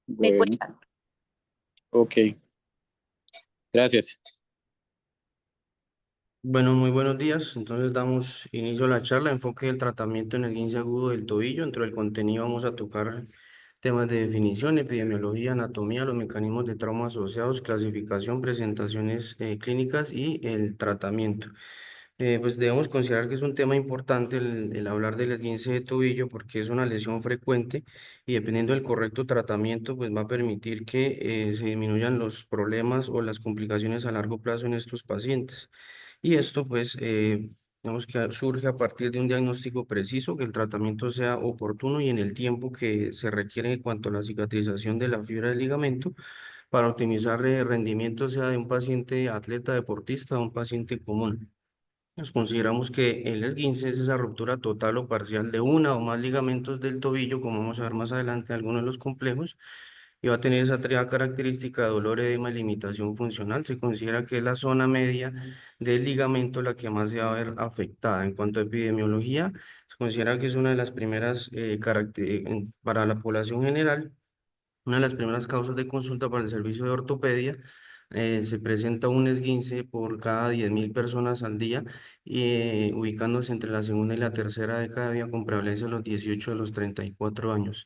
Me Bueno, cuentan. ok, gracias. Bueno, muy buenos días. Entonces damos inicio a la charla, enfoque del tratamiento en el esguince agudo del tobillo. Dentro del contenido vamos a tocar temas de definición, epidemiología, anatomía, los mecanismos de trauma asociados, clasificación, presentaciones clínicas y el tratamiento. Pues debemos considerar que es un tema importante el hablar del esguince de tobillo porque es una lesión frecuente y dependiendo del correcto tratamiento, pues va a permitir que se disminuyan los problemas o las complicaciones a largo plazo en estos pacientes. Y esto, pues, digamos que surge a partir de un diagnóstico preciso, que el tratamiento sea oportuno y en el tiempo que se requiere en cuanto a la cicatrización de la fibra del ligamento para optimizar el rendimiento, sea de un paciente atleta deportista o un paciente común. Nos consideramos que el esguince es esa ruptura total o parcial de una o más ligamentos del tobillo, como vamos a ver más adelante algunos de los complejos, y va a tener esa triada característica de dolor, edema y limitación funcional. Se considera que es la zona media del ligamento la que más se va a ver afectada. En cuanto a epidemiología, se considera que es una de las primeras para la población general. Una de las primeras causas de consulta para el servicio de ortopedia, se presenta un esguince por cada 10.000 personas al día, ubicándose entre la segunda y la tercera década de vida con prevalencia de los 18 a los 34 años.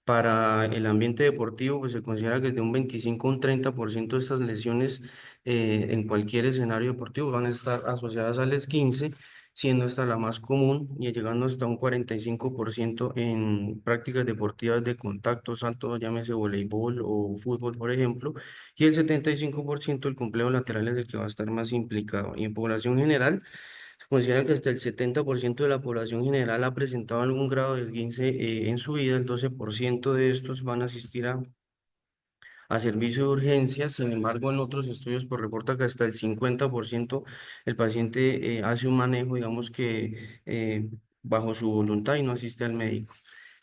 Para el ambiente deportivo, pues se considera que de un 25 a un 30% de estas lesiones en cualquier escenario deportivo van a estar asociadas al esguince, siendo esta la más común y llegando hasta un 45% en prácticas deportivas de contacto, salto, llámese voleibol o fútbol, por ejemplo, y el 75% del complejo lateral es el que va a estar más implicado. Y en población general, se considera que hasta el 70% de la población general ha presentado algún grado de esguince en su vida, el 12% de estos van a asistir a servicio de urgencias. Sin embargo, en otros estudios pues reporta que hasta el 50% el paciente hace un manejo, digamos que bajo su voluntad y no asiste al médico.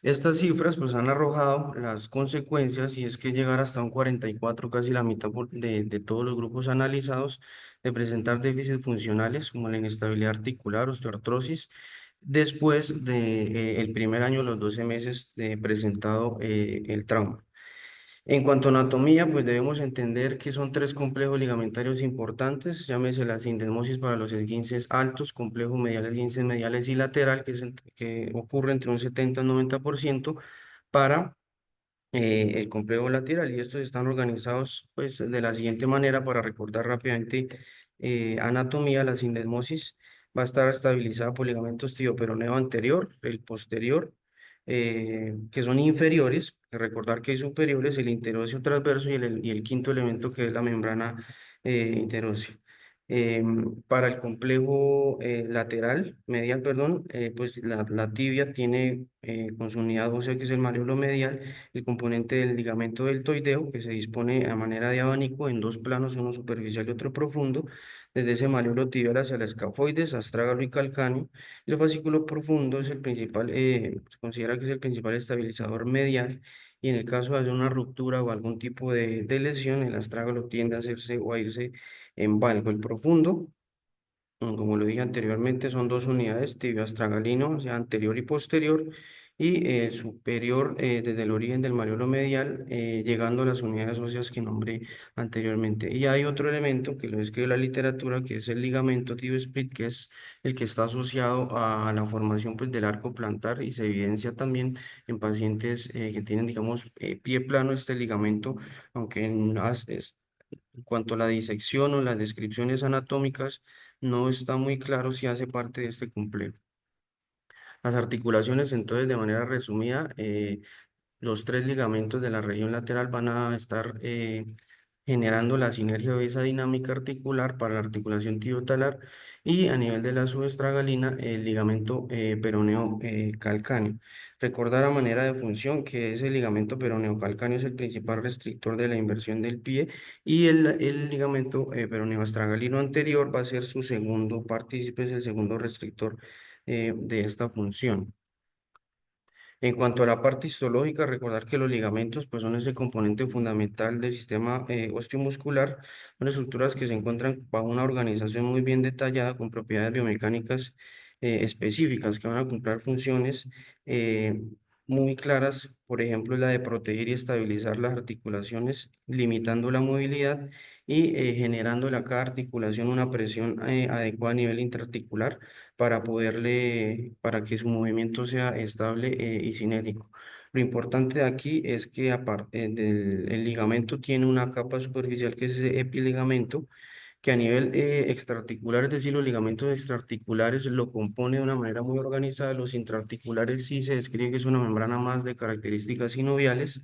Estas cifras pues han arrojado las consecuencias y es que llegar hasta un 44, casi la mitad de todos los grupos analizados, de presentar déficits funcionales como la inestabilidad articular, osteoartrosis, después de el primer año, los 12 meses de presentado el trauma. En cuanto a anatomía, pues debemos entender que son tres complejos ligamentarios importantes, llámese la sindesmosis para los esguinces altos, complejo medial, esguinces mediales y lateral, que ocurre entre un 70 y 90% para el complejo lateral, y estos están organizados pues de la siguiente manera para recordar rápidamente anatomía. La sindesmosis va a estar estabilizada por ligamentos tibio-peroneo anterior, el posterior, que son inferiores, recordar que hay superiores, el interóseo transverso y el quinto elemento que es la membrana interósea. Para el complejo lateral, medial, perdón, pues la tibia tiene con su unidad ósea que es el malleolo medial, el componente del ligamento deltoideo que se dispone a manera de abanico en dos planos, uno superficial y otro profundo, desde ese malleolo tibial hacia el escafoides, astrágalo y calcáneo. El fascículo profundo es el principal, se considera que es el principal estabilizador medial. Y en el caso de hacer una ruptura o algún tipo de lesión, el astrágalo tiende a hacerse o a irse en valgo. El profundo, como lo dije anteriormente, son dos unidades, tibio astragalino, o sea, anterior y posterior, y superior desde el origen del malleolo medial, llegando a las unidades óseas que nombré anteriormente. Y hay otro elemento que lo describe la literatura, que es el ligamento tibio split, que es el que está asociado a la formación pues, del arco plantar y se evidencia también en pacientes que tienen, digamos, pie plano este ligamento, aunque en cuanto a la disección o las descripciones anatómicas, no está muy claro si hace parte de este complejo. Las articulaciones, entonces, de manera resumida, los tres ligamentos de la región lateral van a estar generando la sinergia de esa dinámica articular para la articulación tibiotalar y a nivel de la subestragalina el ligamento peroneo calcáneo. Recordar a manera de función que ese ligamento peroneo calcáneo es el principal restrictor de la inversión del pie y el ligamento peroneo astragalino anterior va a ser su segundo partícipe, es el segundo restrictor de esta función. En cuanto a la parte histológica, recordar que los ligamentos pues, son ese componente fundamental del sistema osteomuscular, son estructuras que se encuentran bajo una organización muy bien detallada con propiedades biomecánicas específicas que van a cumplir funciones muy claras, por ejemplo, la de proteger y estabilizar las articulaciones, limitando la movilidad y generándole a cada articulación una presión adecuada a nivel interarticular para que su movimiento sea estable y sinérico. Lo importante de aquí es que aparte del el ligamento tiene una capa superficial que es ese epiligamento, que a nivel extraarticular, es decir, los ligamentos extraarticulares lo compone de una manera muy organizada. Los intraarticulares sí se describe que es una membrana más de características sinoviales.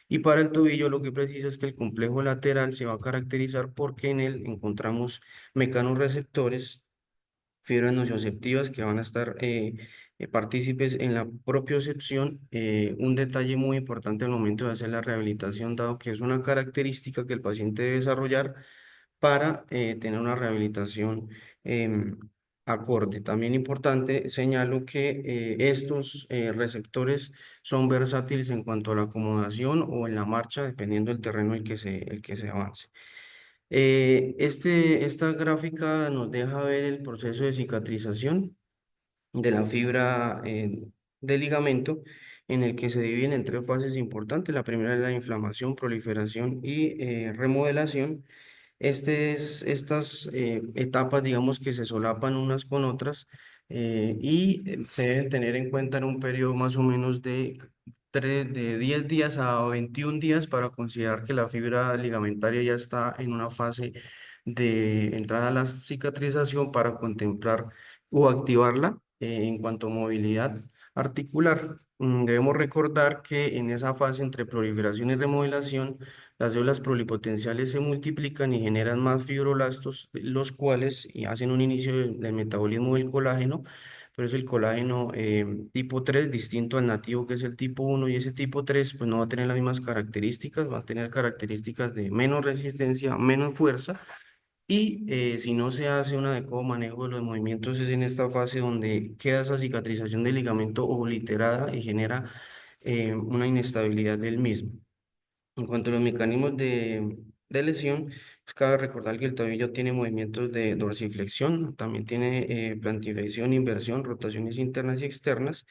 Y para el tobillo lo que precisa es que el complejo lateral se va a caracterizar porque en él encontramos mecanorreceptores, fibras nocioceptivas que van a estar partícipes en la propiocepción. Un detalle muy importante al momento de hacer la rehabilitación, dado que es una característica que el paciente debe desarrollar para tener una rehabilitación em, acorde. También importante, señalo que estos receptores son versátiles en cuanto a la acomodación o en la marcha, dependiendo del terreno el que se avance. Esta gráfica nos deja ver el proceso de cicatrización de la fibra del ligamento, en el que se dividen en tres fases importantes. La primera es la inflamación, proliferación y remodelación. Estas etapas, digamos que se solapan unas con otras, se deben tener en cuenta en un periodo más o menos de 10 días a 21 días para considerar que la fibra ligamentaria ya está en una fase de entrada a la cicatrización para contemplar o activarla en cuanto a movilidad articular. Debemos recordar que en esa fase entre proliferación y remodelación, las células pluripotenciales se multiplican y generan más fibroblastos, los cuales hacen un inicio del metabolismo del colágeno, pero es el colágeno tipo 3 distinto al nativo que es el tipo 1, y ese tipo 3 pues no va a tener las mismas características, va a tener características de menos resistencia, menos fuerza, y si no se hace un adecuado manejo de los movimientos, es en esta fase donde queda esa cicatrización del ligamento obliterada y genera una inestabilidad del mismo. En cuanto a los mecanismos de lesión, pues cabe recordar que el tobillo tiene movimientos de dorsiflexión, también tiene plantiflexión, inversión, rotaciones internas y externas,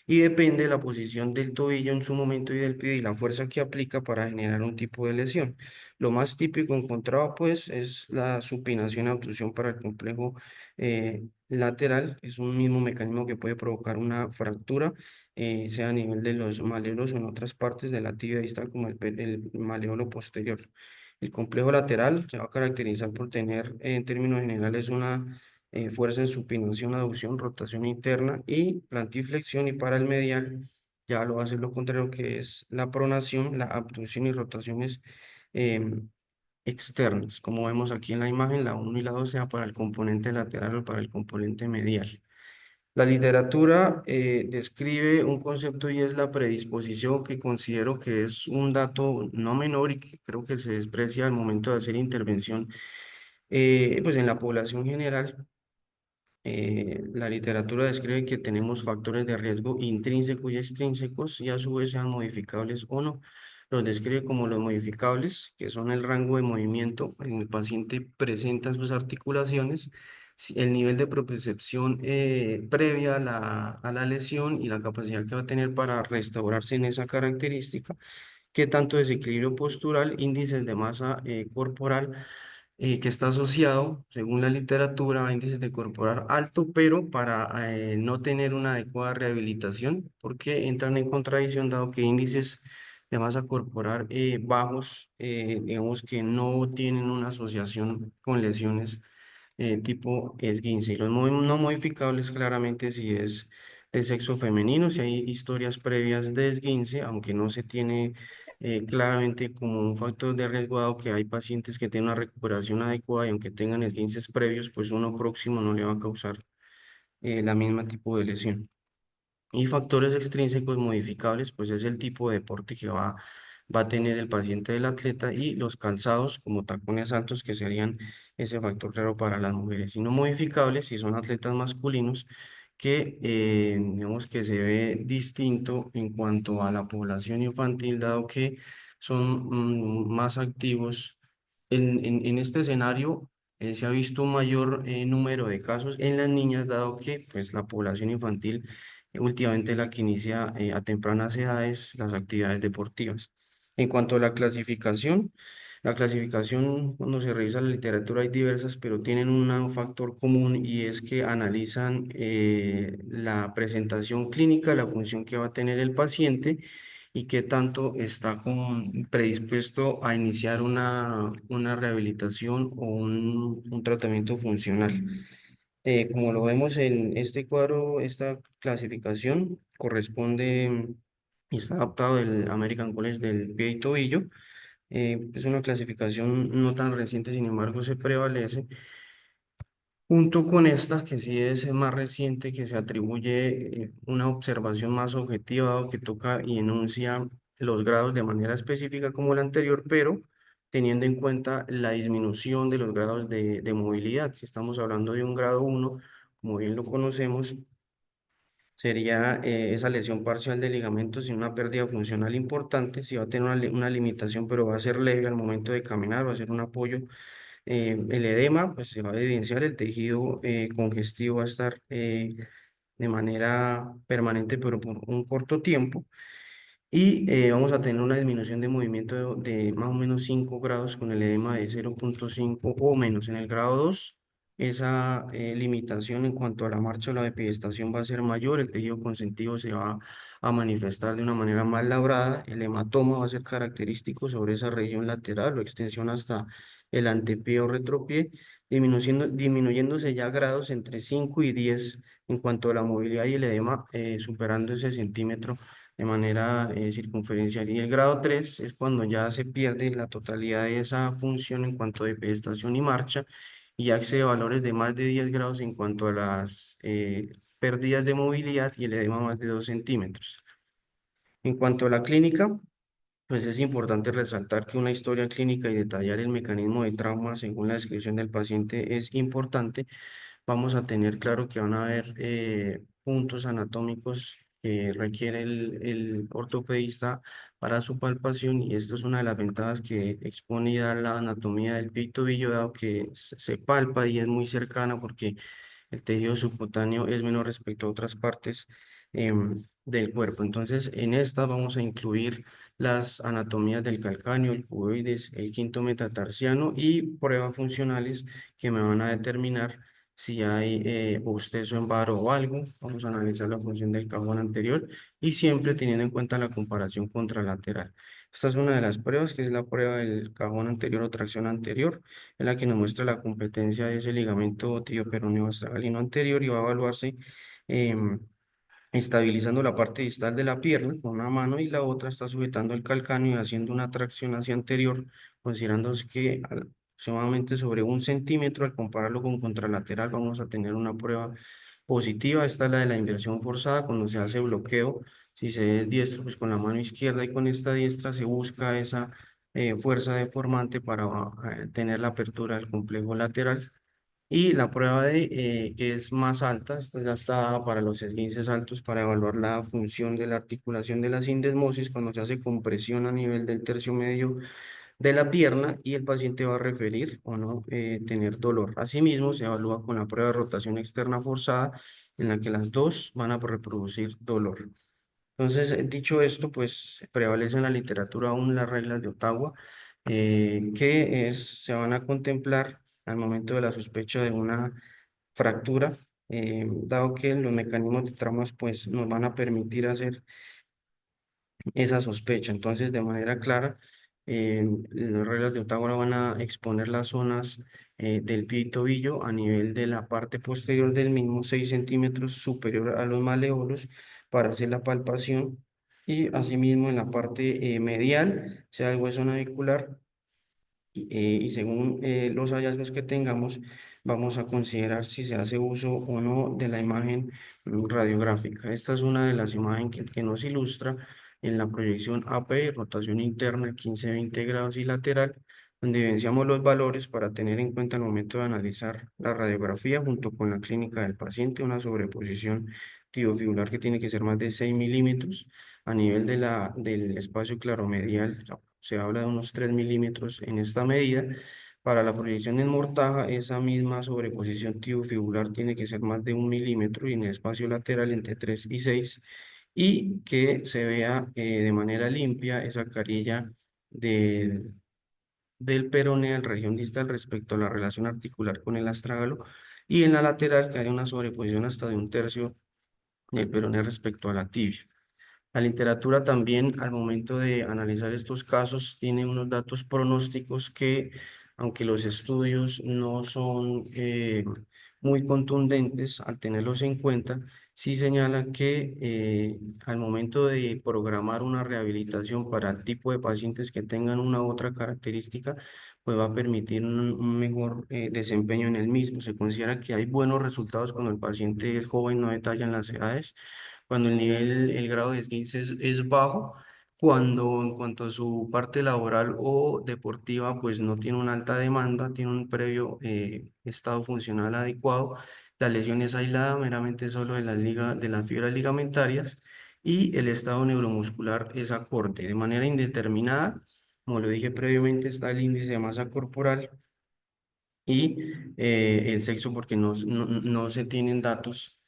y depende de la posición del tobillo en su momento y del pie y la fuerza que aplica para generar un tipo de lesión. Lo más típico encontrado pues es la supinación y abducción para el complejo lateral. Es un mismo mecanismo que puede provocar una fractura, sea a nivel de los maleolos o en otras partes de la tibia distal como el maleolo posterior. El complejo lateral se va a caracterizar por tener en términos generales una fuerza en supinación, aducción, rotación interna y plantiflexión, y para el medial ya lo va a hacer lo contrario, que es la pronación, la abducción y rotaciones em, externas, como vemos aquí en la imagen, la 1 y la 2 sea para el componente lateral o para el componente medial. La literatura describe un concepto y es la predisposición, que considero que es un dato no menor y que creo que se desprecia al momento de hacer intervención pues en la población general. La literatura describe que tenemos factores de riesgo intrínsecos y extrínsecos, y a su vez sean modificables o no. Los describe como los modificables, que son el rango de movimiento en el paciente presenta en sus articulaciones, el nivel de propiocepción previa a a la lesión y la capacidad que va a tener para restaurarse en esa característica, qué tanto desequilibrio postural, índices de masa corporal, que está asociado, según la literatura, a índices de corporal alto, pero para no tener una adecuada rehabilitación, porque entran en contradicción, dado que índices de masa corporal bajos, digamos que no tienen una asociación con lesiones tipo esguince. Y los no modificables, claramente, si es de sexo femenino, si hay historias previas de esguince, aunque no se tiene claramente como un factor de riesgo, dado que hay pacientes que tienen una recuperación adecuada y aunque tengan esguinces previos, pues uno próximo no le va a causar la misma tipo de lesión. Y factores extrínsecos modificables, pues es el tipo de deporte que va a tener el paciente del atleta, y los calzados como tacones altos, que serían ese factor claro para las mujeres. Y no modificables, si son atletas masculinos, que digamos que se ve distinto en cuanto a la población infantil, dado que son más activos. En este escenario se ha visto un mayor número de casos en las niñas, dado que pues, la población infantil últimamente la que inicia a tempranas edades las actividades deportivas. En cuanto a la clasificación, cuando se revisa la literatura hay diversas, pero tienen un factor común y es que analizan la presentación clínica, la función que va a tener el paciente y qué tanto está predispuesto a iniciar una rehabilitación o un tratamiento funcional. Como lo vemos en este cuadro, esta clasificación corresponde y está adaptado del American College del pie y tobillo. Es una clasificación no tan reciente, sin embargo, se prevalece. Junto con esta, que sí es más reciente, que se atribuye una observación más objetiva o que toca y enuncia los grados de manera específica como la anterior, pero teniendo en cuenta la disminución de los grados de movilidad. Si estamos hablando de un grado 1, como bien lo conocemos, sería esa lesión parcial de ligamentos sin una pérdida funcional importante. Si va a tener una limitación, pero va a ser leve al momento de caminar, va a ser un apoyo. El edema, pues se va a evidenciar, el tejido congestivo va a estar de manera permanente, pero por un corto tiempo. Y vamos a tener una disminución de movimiento de más o menos 5 grados con el edema de 0,5 o menos. En el grado 2 esa limitación en cuanto a la marcha o la depiestación va a ser mayor, el tejido consentido se va a manifestar de una manera más labrada, el hematoma va a ser característico sobre esa región lateral o extensión hasta el antepié o retropié, disminuyéndose ya grados entre 5 y 10 en cuanto a la movilidad y el edema superando ese centímetro de manera circunferencial. Y el grado 3 es cuando ya se pierde la totalidad de esa función en cuanto de pedestación y marcha y ya accede a valores de más de 10 grados en cuanto a las pérdidas de movilidad y el edema más de 2 centímetros. En cuanto a la clínica, pues es importante resaltar que una historia clínica y detallar el mecanismo de trauma según la descripción del paciente es importante. Vamos a tener claro que van a haber puntos anatómicos que requiere el ortopedista para su palpación y esto es una de las ventajas que expone y da la anatomía del pie y tobillo, dado que se palpa y es muy cercana porque el tejido subcutáneo es menor respecto a otras partes del cuerpo. Entonces, en esta vamos a incluir las anatomías del calcáneo, el cuboides, el quinto metatarsiano y pruebas funcionales que me van a determinar si hay bostezo en varo o algo. Vamos a analizar la función del cajón anterior y siempre teniendo en cuenta la comparación contralateral. Esta es una de las pruebas, que es la prueba del cajón anterior o tracción anterior, en la que nos muestra la competencia de ese ligamento tibio-peroneo astragalino anterior y va a evaluarse em, estabilizando la parte distal de la pierna con una mano y la otra está sujetando el calcáneo y haciendo una tracción hacia anterior, considerándose que aproximadamente sobre 1 centímetro, al compararlo con contralateral, vamos a tener una prueba positiva. Esta es la de la inversión forzada, cuando se hace bloqueo. Si se es diestro, pues con la mano izquierda y con esta diestra se busca esa fuerza deformante para tener la apertura del complejo lateral. Y la prueba que es más alta, esta ya está dada para los esguinces altos para evaluar la función de la articulación de la sindesmosis cuando se hace compresión a nivel del tercio medio de la pierna y el paciente va a referir o no tener dolor. Asimismo, se evalúa con la prueba de rotación externa forzada en la que las dos van a reproducir dolor. Entonces, dicho esto, pues prevalece en la literatura aún las reglas de Ottawa, se van a contemplar al momento de la sospecha de una fractura, dado que los mecanismos de traumas pues, nos van a permitir hacer esa sospecha. Entonces, de manera clara, las reglas de Ottawa van a exponer las zonas del pie y tobillo a nivel de la parte posterior del mismo, 6 centímetros superior a los maléolos para hacer la palpación. Y asimismo en la parte medial, sea el hueso navicular, y según los hallazgos que tengamos, vamos a considerar si se hace uso o no de la imagen radiográfica. Esta es una de las imágenes que nos ilustra en la proyección AP, rotación interna 15-20 grados y lateral, donde evidenciamos los valores para tener en cuenta al momento de analizar la radiografía junto con la clínica del paciente, una sobreposición tibiofibular que tiene que ser más de 6 milímetros a nivel del espacio claromedial. Se habla de unos 3 milímetros en esta medida, Para la proyección en mortaja, esa misma sobreposición tibiofibral tiene que ser más de 1 milímetro y en el espacio lateral entre 3 y 6 y que se vea de manera limpia esa carilla del del peroné en región distal respecto a la relación articular con el astrágalo y en la lateral que haya una sobreposición hasta de 1/3 del peroné respecto a la tibia. La literatura también, al momento de analizar estos casos, tiene unos datos pronósticos que, aunque los estudios no son muy contundentes al tenerlos en cuenta, sí señalan que al momento de programar una rehabilitación para el tipo de pacientes que tengan una u otra característica, pues va a permitir un mejor desempeño en el mismo. Se considera que hay buenos resultados cuando el paciente es joven, no detalla en las edades cuando el grado de esguince es bajo, cuando en cuanto a su parte laboral o deportiva, pues no tiene una alta demanda, tiene un previo estado funcional adecuado, la lesión es aislada meramente solo de las fibras ligamentarias y el estado neuromuscular es acorde. De manera indeterminada, como lo dije previamente, está el índice de masa corporal y el sexo porque no se tienen datos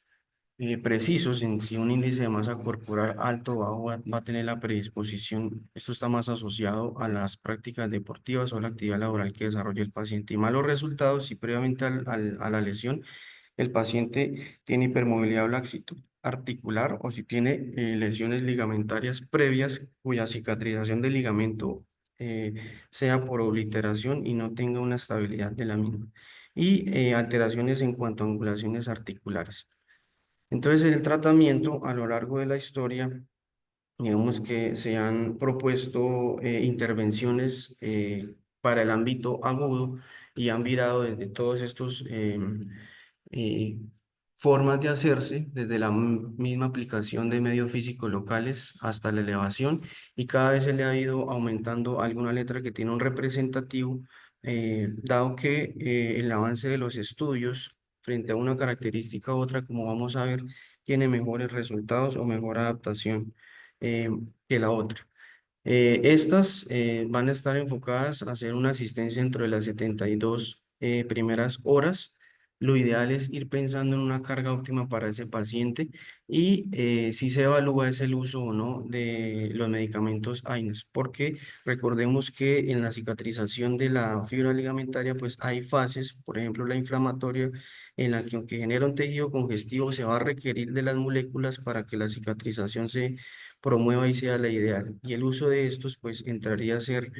precisos en si un índice de masa corporal alto o bajo va a tener la predisposición. Esto está más asociado a las prácticas deportivas o a la actividad laboral que desarrolla el paciente. Y malos resultados si previamente a la lesión el paciente tiene hipermovilidad o laxitud articular o si tiene lesiones ligamentarias previas cuya cicatrización del ligamento eh, sea por obliteración y no tenga una estabilidad de la misma. Y alteraciones en cuanto a angulaciones articulares. Entonces, el tratamiento a lo largo de la historia, digamos que se han propuesto intervenciones para el ámbito agudo y han virado desde todos estos eh, formas de hacerse, desde la misma aplicación de medios físicos locales hasta la elevación y cada vez se le ha ido aumentando alguna letra que tiene un representativo, dado que el avance de los estudios frente a una característica u otra, como vamos a ver, tiene mejores resultados o mejor adaptación eh, que la otra. Estas van a estar enfocadas a hacer una asistencia dentro de las 72 primeras horas. Lo ideal es ir pensando en una carga óptima para ese paciente y si se evalúa es el uso o no de los medicamentos AINES, porque recordemos que en la cicatrización de la fibra ligamentaria pues hay fases, por ejemplo la inflamatoria, en la que aunque genera un tejido congestivo se va a requerir de las moléculas para que la cicatrización se promueva y sea la ideal. Y el uso de estos, pues, entraría a ser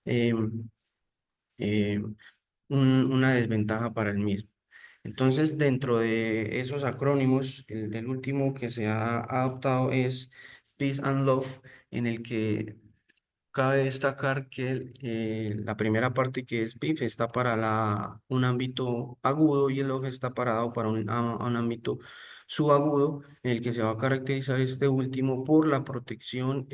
em, em, una desventaja para el mismo. Entonces, dentro de esos acrónimos, el último que se ha adoptado es Peace and Love, en el que cabe destacar que la primera parte que es PIF está para un ámbito agudo y el OF está parado para un ámbito subagudo en el que se va a caracterizar este último por la protección,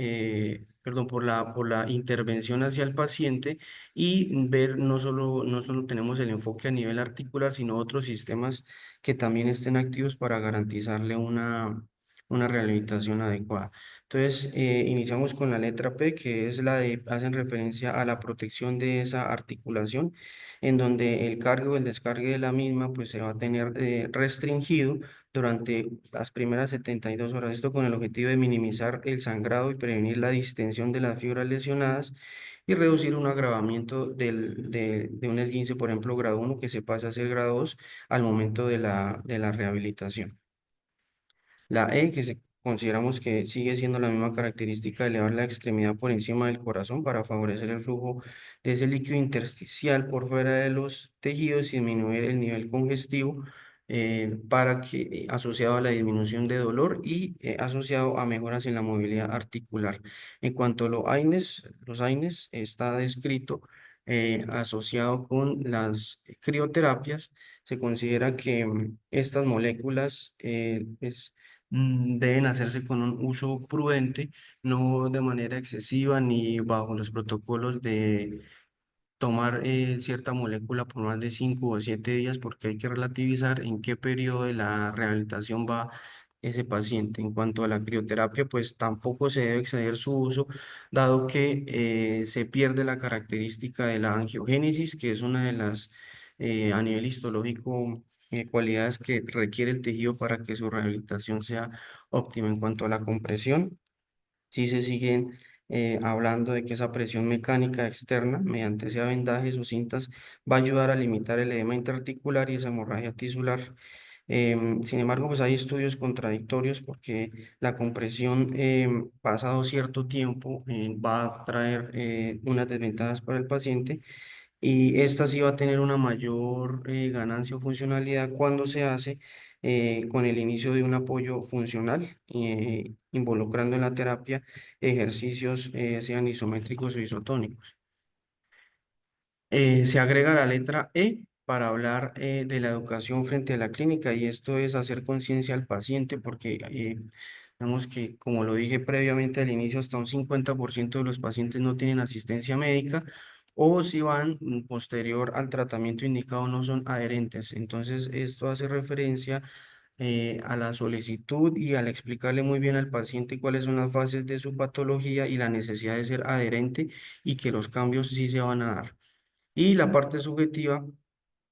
perdón, por la intervención hacia el paciente y ver no solo tenemos el enfoque a nivel articular, sino otros sistemas que también estén activos para garantizarle una rehabilitación adecuada. Entonces, iniciamos con la letra P, que es la de, hacen referencia a la protección de esa articulación, en donde el cargue o el descargue de la misma, pues se va a tener restringido durante las primeras 72 horas. Esto con el objetivo de minimizar el sangrado y prevenir la distensión de las fibras lesionadas y reducir un agravamiento de un esguince, por ejemplo, grado 1, que se pasa a ser grado 2 al momento de la rehabilitación. La E, consideramos que sigue siendo la misma característica de elevar la extremidad por encima del corazón para favorecer el flujo de ese líquido intersticial por fuera de los tejidos y disminuir el nivel congestivo para que, asociado a la disminución de dolor y asociado a mejoras en la movilidad articular. En cuanto a los AINES está descrito asociado con las crioterapias. Se considera que estas moléculas deben hacerse con un uso prudente, no de manera excesiva ni bajo los protocolos de tomar cierta molécula por más de 5 o 7 días, porque hay que relativizar en qué periodo de la rehabilitación va ese paciente. En cuanto a la crioterapia, pues tampoco se debe exceder su uso, dado que se pierde la característica de la angiogénesis, que es una de las, a nivel histológico, cualidades que requiere el tejido para que su rehabilitación sea óptima. En cuanto a la compresión, si se siguen hablando de que esa presión mecánica externa, mediante sea vendajes o cintas, va a ayudar a limitar el edema interarticular y esa hemorragia tisular. Sin embargo, pues hay estudios contradictorios porque la compresión, pasado cierto tiempo, va a traer unas desventajas para el paciente, y esta sí va a tener una mayor ganancia o funcionalidad cuando se hace con el inicio de un apoyo funcional, involucrando en la terapia ejercicios, sean isométricos o isotónicos. Se agrega la letra E para hablar de la educación frente a la clínica, y esto es hacer conciencia al paciente porque vemos que, como lo dije previamente al inicio, hasta un 50% de los pacientes no tienen asistencia médica, o si van posterior al tratamiento indicado no son adherentes. Entonces, esto hace referencia a la solicitud y al explicarle muy bien al paciente cuáles son las fases de su patología y la necesidad de ser adherente, y que los cambios sí se van a dar. Y la parte subjetiva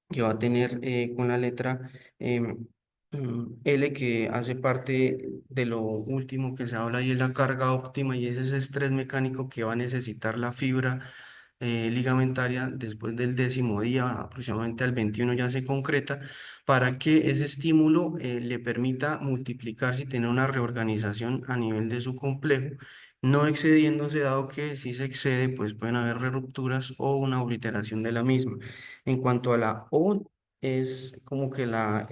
que va a tener con la letra L, que hace parte de lo último que se habla, y es la carga óptima, y es ese estrés mecánico que va a necesitar la fibra ligamentaria después del 10.º día, aproximadamente al 21 ya se concreta, para que ese estímulo le permita multiplicarse y tener una reorganización a nivel de su complejo, no excediéndose, dado que si se excede, pues pueden haber rupturas o una obliteración de la misma. En cuanto a la O, es como que la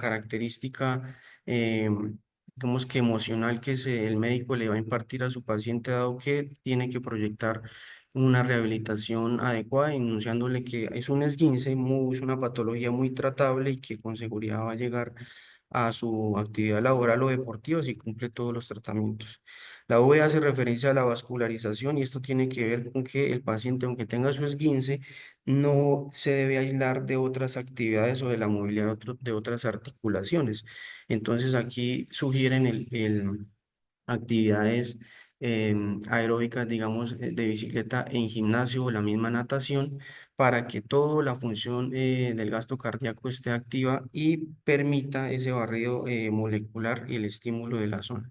característica, digamos que emocional, que el médico le va a impartir a su paciente, dado que tiene que proyectar una rehabilitación adecuada, enunciándole que es un esguince, es una patología muy tratable, y que con seguridad va a llegar a su actividad laboral o deportiva si cumple todos los tratamientos. La V hace referencia a la vascularización, y esto tiene que ver con que el paciente, aunque tenga su esguince, no se debe aislar de otras actividades o de la movilidad de otras articulaciones. Entonces aquí sugieren actividades aeróbicas, digamos, de bicicleta en gimnasio o la misma natación, para que toda la función del gasto cardíaco esté activa y permita ese barrido molecular y el estímulo de la zona.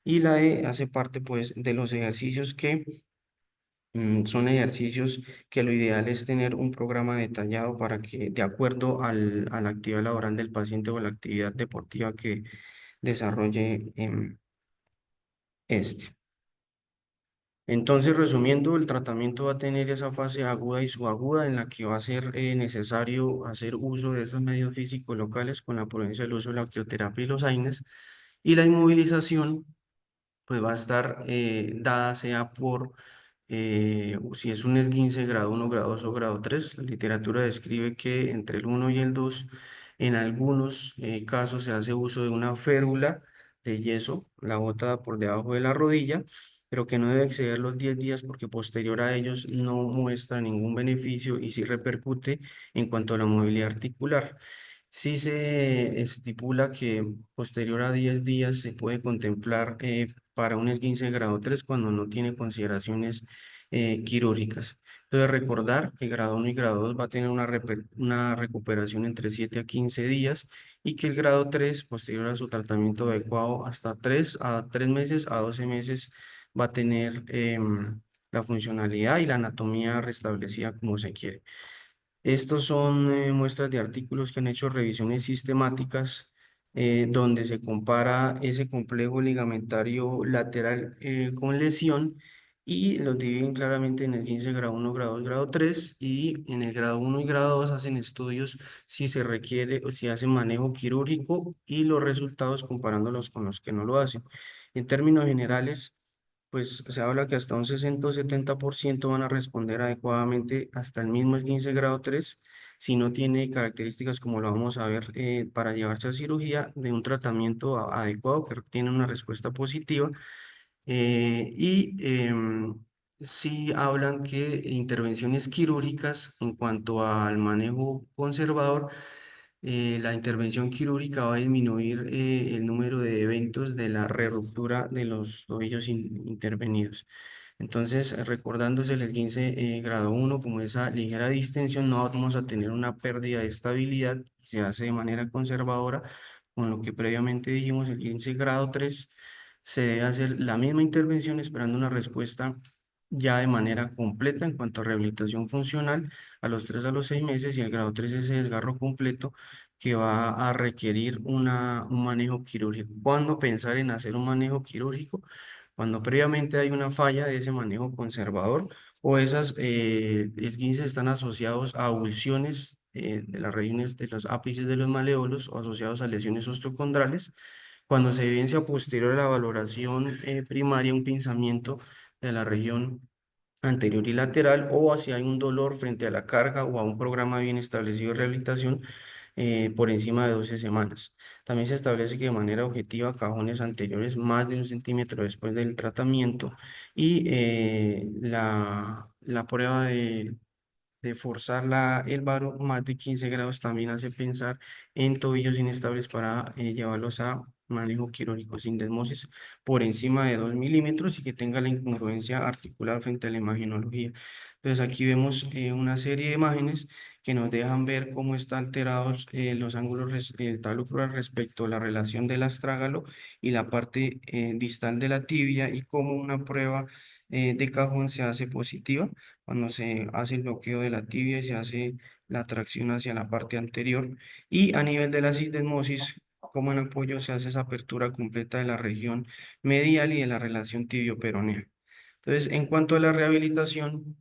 Y la E hace parte, pues, de los ejercicios que son ejercicios que lo ideal es tener un programa detallado para que, de acuerdo a la actividad laboral del paciente o la actividad deportiva que desarrolle este. Entonces, resumiendo, el tratamiento va a tener esa fase aguda y subaguda, en la que va a ser necesario hacer uso de esos medios físicos locales, con la prudencia del uso de la crioterapia y los AINES, y la inmovilización pues va a estar dada sea por, si es un esguince grado 1, grado 2 o grado 3. La literatura describe que entre el 1 y el 2, en algunos casos se hace uso de una férula de yeso, la bota por debajo de la rodilla, pero que no debe exceder los 10 días, porque posterior a ellos no muestra ningún beneficio y sí repercute en cuanto a la movilidad articular. Sí se estipula que posterior a 10 días se puede contemplar para un esguince de grado 3, cuando no tiene consideraciones quirúrgicas. Entonces, recordar que grado 1 y grado 2 va a tener una recuperación entre 7 a 15 días, y que el grado 3, posterior a su tratamiento adecuado, hasta 3 meses a 12 meses, va a tener la funcionalidad y la anatomía restablecida como se quiere. Estos son muestras de artículos que han hecho revisiones sistemáticas, donde se compara ese complejo ligamentario lateral con lesión, y los dividen claramente en el 15 grado 1, grado 2, grado 3, y en el grado 1 y grado 2 hacen estudios si se requiere o si hacen manejo quirúrgico, y los resultados comparándolos con los que no lo hacen. En términos generales, pues se habla que hasta un 60 o 70% van a responder adecuadamente hasta el mismo 15 grado 3, si no tiene características, como lo vamos a ver, para llevarse a cirugía, de un tratamiento adecuado que tiene una respuesta positiva. Sí hablan que intervenciones quirúrgicas en cuanto al manejo conservador la intervención quirúrgica va a disminuir el número de eventos de la reruptura de los tobillos intervenidos. Entonces, recordándose el esguince grado 1 como esa ligera distensión, no vamos a tener una pérdida de estabilidad, se hace de manera conservadora, con lo que previamente dijimos, el esguince grado 3 se debe hacer la misma intervención esperando una respuesta ya de manera completa en cuanto a rehabilitación funcional a los 3 a los 6 meses, y el grado 3 es ese desgarro completo que va a requerir un manejo quirúrgico. ¿Cuándo pensar en hacer un manejo quirúrgico? Cuando previamente hay una falla de ese manejo conservador o esas esguinces están asociados a avulsiones de las regiones de los ápices de los maleolos o asociados a lesiones osteocondrales. Cuando se evidencia posterior a la valoración primaria un pinzamiento de la región anterior y lateral, o si hay un dolor frente a la carga o a un programa bien establecido de rehabilitación por encima de 12 semanas. También se establece que de manera objetiva cajones anteriores más de 1 centímetro después del tratamiento, y la prueba de forzar el varo más de 15 grados también hace pensar en tobillos inestables para llevarlos a manejo quirúrgico sin desmosis por encima de 2 milímetros y que tenga la incongruencia articular frente a la imagenología. Entonces aquí vemos una serie de imágenes que nos dejan ver cómo están alterados los ángulos talucros respecto a la relación del astrágalo y la parte distal de la tibia, y cómo una prueba de cajón se hace positiva cuando se hace el bloqueo de la tibia y se hace la tracción hacia la parte anterior. Y a nivel de la cisdesmosis, como en apoyo, se hace esa apertura completa de la región medial y de la relación tibio-peronea. Entonces, en cuanto a la rehabilitación,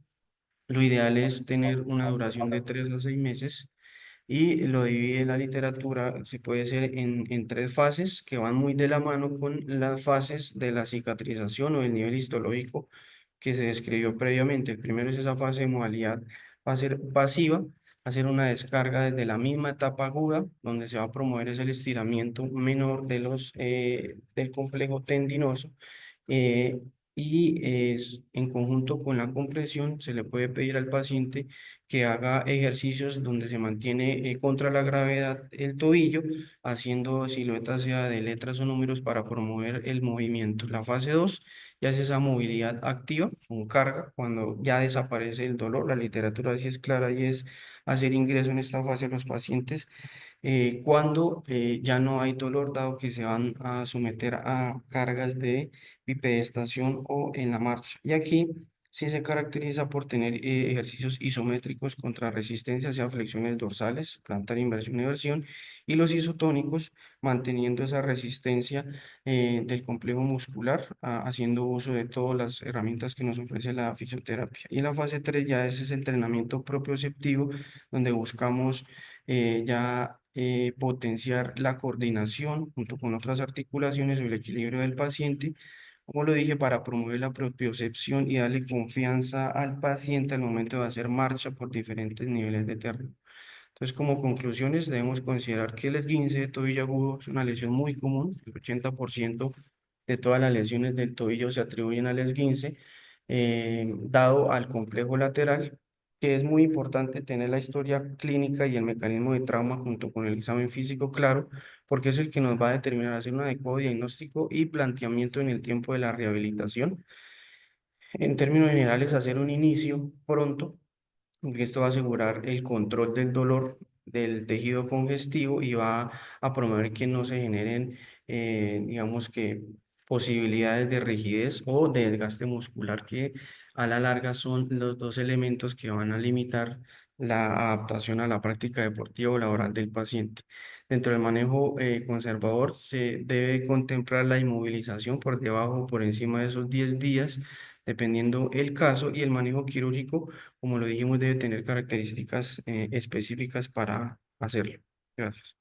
lo ideal es tener una duración de 3 a 6 meses, y lo divide la literatura, se puede hacer en 3 fases que van muy de la mano con las fases de la cicatrización o el nivel histológico que se describió previamente. El primero es esa fase de modalidad, va a ser pasiva, hacer una descarga desde la misma etapa aguda, donde se va a promover es el estiramiento menor del complejo tendinoso, eh, en conjunto con la compresión se le puede pedir al paciente que haga ejercicios donde se mantiene contra la gravedad el tobillo, haciendo siluetas sea de letras o números para promover el movimiento. La fase 2 ya es esa movilidad activa con carga, cuando ya desaparece el dolor. La literatura sí es clara y es hacer ingreso en esta fase a los pacientes cuando ya no hay dolor, dado que se van a someter a cargas de bipedestación o en la marcha. Y aquí sí se caracteriza por tener ejercicios isométricos contra resistencia, sea flexiones dorsales, plantar inversión y versión, y los isotónicos manteniendo esa resistencia del complejo muscular, haciendo uso de todas las herramientas que nos ofrece la fisioterapia. Y la fase 3 ya es ese entrenamiento propioceptivo, donde buscamos ya potenciar la coordinación junto con otras articulaciones o el equilibrio del paciente, como lo dije, para promover la propiocepción y darle confianza al paciente al momento de hacer marcha por diferentes niveles de terreno. Entonces, como conclusiones, debemos considerar que el esguince de tobillo agudo es una lesión muy común. El 80% de todas las lesiones del tobillo se atribuyen al esguince, dado al complejo lateral, que es muy importante tener la historia clínica y el mecanismo de trauma junto con el examen físico claro, porque es el que nos va a determinar hacer un adecuado diagnóstico y planteamiento en el tiempo de la rehabilitación. En términos generales, hacer un inicio pronto, porque esto va a asegurar el control del dolor del tejido congestivo y va a promover que no se generen, digamos que, posibilidades de rigidez o de desgaste muscular, que a la larga son los dos elementos que van a limitar la adaptación a la práctica deportiva o laboral del paciente. Dentro del manejo conservador se debe contemplar la inmovilización por debajo o por encima de esos 10 días, dependiendo el caso, y el manejo quirúrgico, como lo dijimos, debe tener características específicas para hacerlo. Gracias.